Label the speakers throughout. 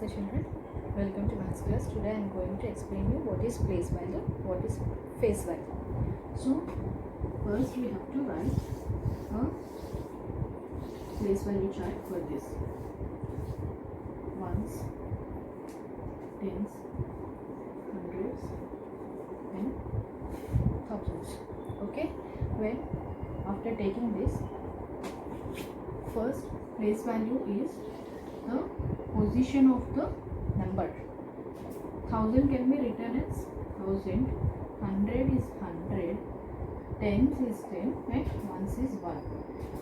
Speaker 1: Namaste children, welcome to maths class. Today I am going to explain you what is place value, what is face value. So first we have to write a place value chart for this. Ones, tens, hundreds and thousands. Okay, well after taking this, first place value is the position of the number. 1000 can be written as 1000, 100 is 100, tens is 10 and ones is 1.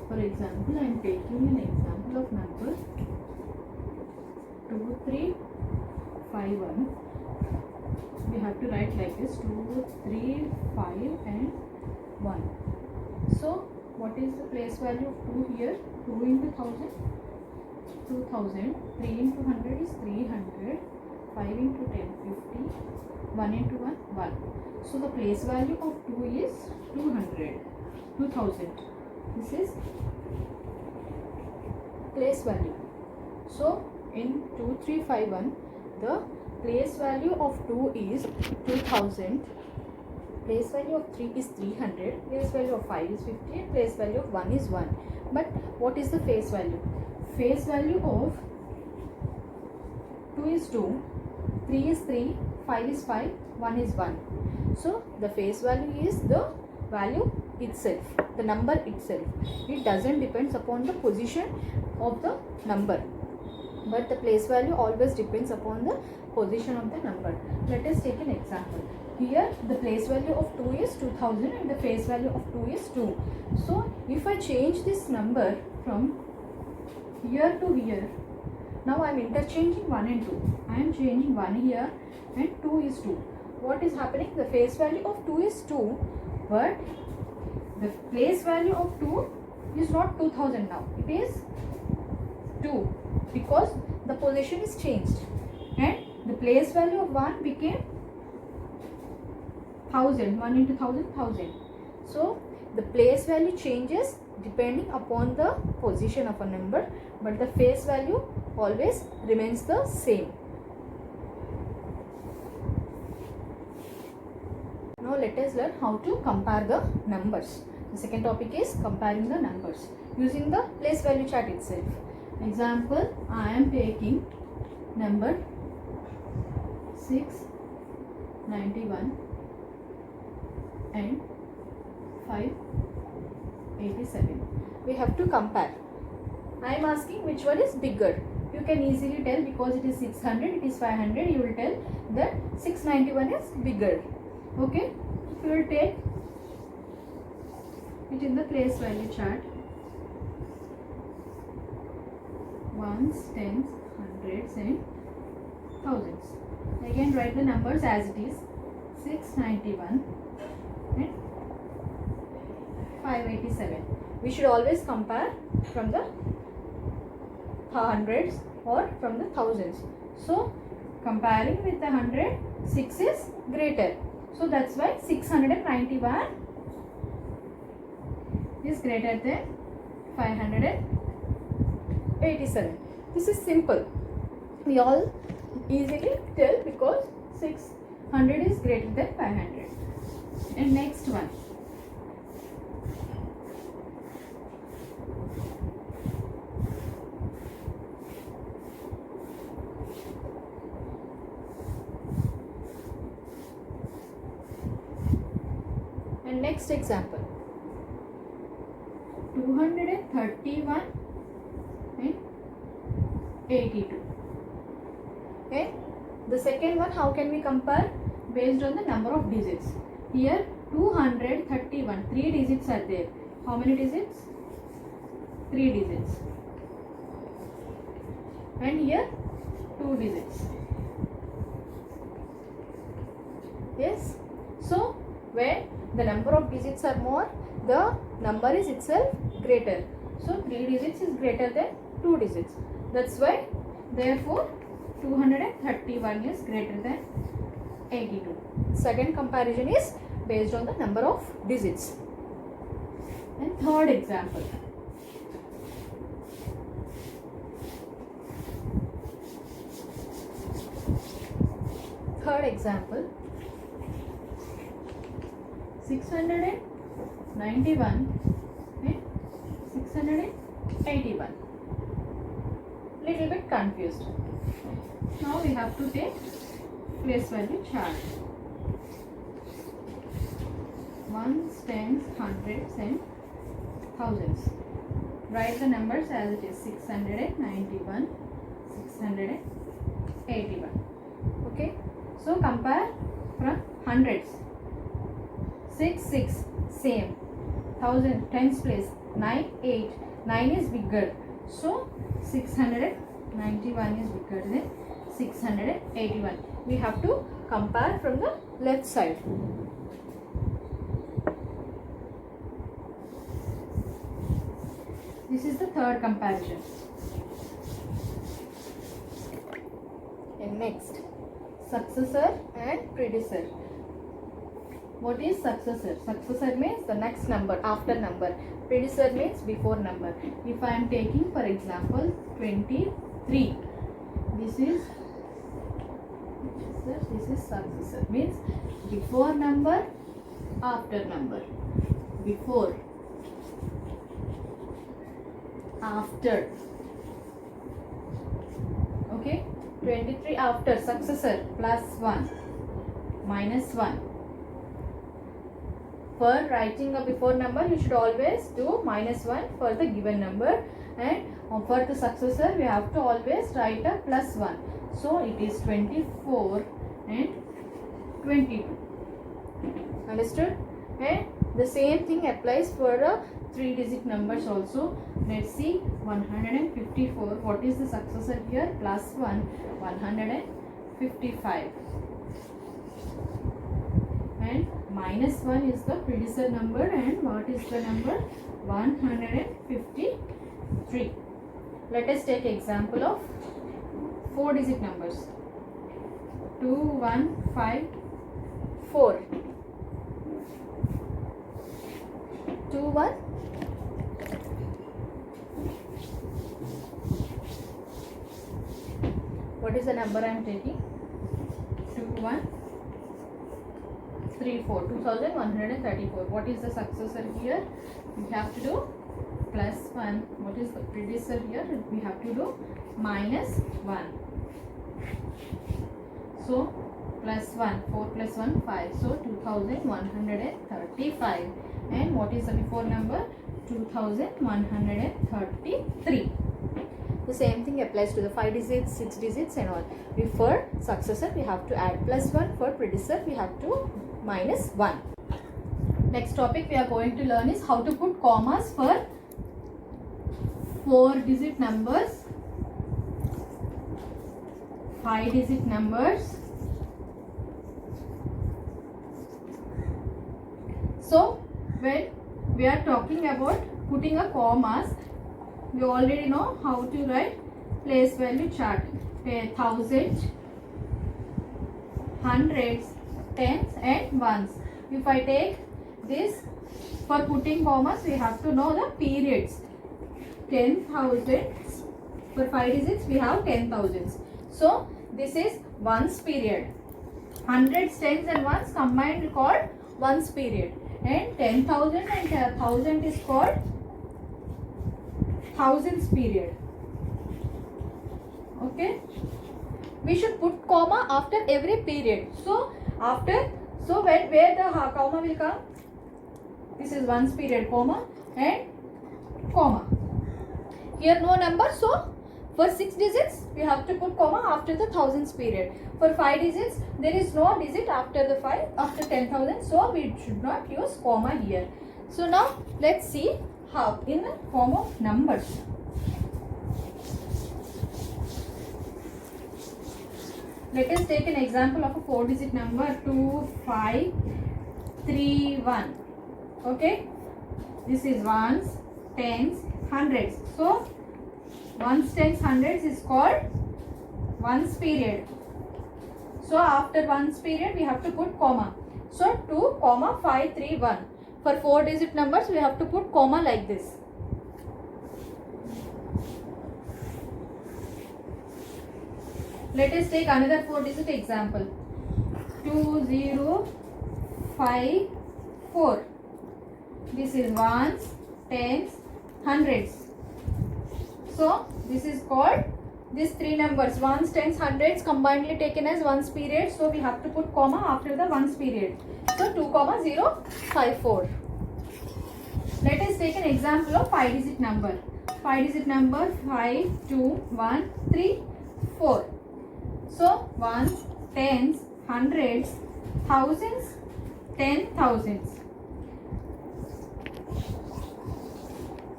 Speaker 1: For example, I am taking an example of number 2351. We have to write like this: 2, 3, 5 and 1. So what is the place value of 2 here? 2 into 1000, 2000, 3 into 100 is 300, 5 into 10, 50, 1 into 1, 1. So the place value of 2 is 200, 2000. This is place value. So in 2351, the place value of 2 is 2000, place value of 3 is 300, place value of 5 is 50 and place value of 1 is 1. But what is the face value? Face value of 2 is 2, 3 is 3, 5 is 5, 1 is 1. So the face value is the value itself, the number itself. It doesn't depend upon the position of the number, but the place value always depends upon the position of the number. Let us take an example. Here the place value of 2 is 2000 and the face value of 2 is 2. So if I change this number from here to here, now I am interchanging 1 and 2. I am changing 1 here and 2 is 2. What is happening? The face value of 2 is 2, but the place value of 2 is not 2000 now. It is 2 because the position is changed and the place value of 1 became 1000. 1 into 1000, 1000. So the place value changes depending upon the position of a number, but the face value always remains the same. Now let us learn how to compare the numbers. The second topic is comparing the numbers using the place value chart itself. Example, I am taking number 691 and 587. We have to compare. I am asking which one is bigger. You can easily tell because it is 600, it is 500. You will tell that 691 is bigger. Okay, you will take it in the place value chart. Ones, tens, hundreds and thousands. Again write the numbers as it is: 691 and 587. We should always compare from the hundreds or from the thousands. So comparing with the 100, 6 is greater. So that's why 691 is greater than 587. This is simple. We all easily tell because 600 is greater than 500. And next one. And next example. 231 and 82. Okay. The second one, how can we compare? Based on the number of digits. Here 231, 3 digits are there. How many digits? 3 digits. And here 2 digits. Yes. So when the number of digits are more, the number is itself greater. So 3 digits is greater than 2 digits. That's why, therefore, 231 is greater than 82. Second comparison is based on the number of digits. And third example. Third example, 691 and 681. Little bit confused. Now we have to take place value chart. Ones, tens, hundreds and thousands. Write the numbers as it is: 691, 681. Okay. So compare from hundreds. 6, 6, same. Thousand, tens place. 9, 8. 9 is bigger. So 691 is bigger than 681. We have to compare from the left side. This is the third comparison. And next, successor and predecessor. What is successor? Successor means the next number, after number. Predecessor means before number. If I am taking, for example, 23, this is successor. Means before number, after number. Before, after. Okay. 23 after, successor, plus 1, minus 1. For writing a before number, you should always do minus 1 for the given number, and for the successor we have to always write a plus 1. So it is 24 and 22. Understood? And the same thing applies for the 3-digit numbers also. Let's see, 154. What is the successor here? Plus 1, 155. And minus 1 is the predecessor number, and what is the number? 153. Let us take example of 4-digit numbers. 2154. 21. What is the number I am taking? 2134. 2134. What is the successor here? We have to do plus 1. What is the predecessor here? We have to do minus 1. So plus 1. 4 plus 1, 5. So 2135. And what is the before number? 2133. The same thing applies to the 5 digits, 6 digits and all. For successor we have to add plus 1. For predecessor we have to minus 1. Next topic we are going to learn is how to put commas for 4-digit numbers, 5-digit numbers. So when we are talking about putting a commas, you already know how to write place value chart. Thousands, hundreds, tens and ones. If I take this, for putting commas we have to know the periods. 10,000. For 5 digits we have 10,000s. So this is ones period. Hundreds, tens and ones combined called ones period. And 10,000 and 1,000 is called thousands period. Okay. We should put comma after every period. So after, where the comma will come? This is ones period, comma and comma. Here no number, so for 6 digits we have to put comma after the thousands period. For 5 digits there is no digit after the 5, after 10,000, so we should not use comma here. So now let's see how in the form of numbers. Let us take an example of a 4-digit number, 2531. Okay, this is ones, tens, hundreds. So ones, tens, hundreds is called ones period. So after ones period we have to put comma. So 2,531. For 4-digit numbers we have to put comma like this. Let us take another 4-digit example. 2 0 5 4. This is ones, tens, hundreds. So this is called, these three numbers, ones, tens, hundreds combinedly taken as ones period. So we have to put comma after the ones period. So 2 comma 0 5 4. Let us take an example of 5-digit number. 5-digit number 5 2 1 3 4. So ones, tens, hundreds, thousands, 10,000s.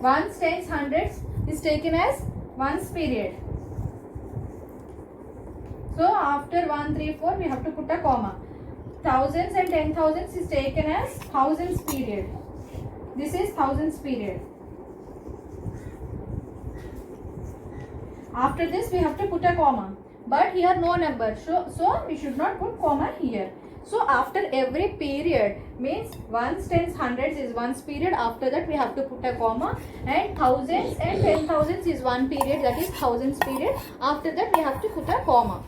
Speaker 1: Ones, tens, hundreds is taken as ones period. So after 1 3 4 we have to put a comma. Thousands and 10,000s is taken as thousands period. This is thousands period. After this we have to put a comma, but here no number, so we should not put comma here. So after every period means ones, tens, hundreds is ones period. After that we have to put a comma, and thousands and 10,000s is one period, that is thousands period. After that we have to put a comma.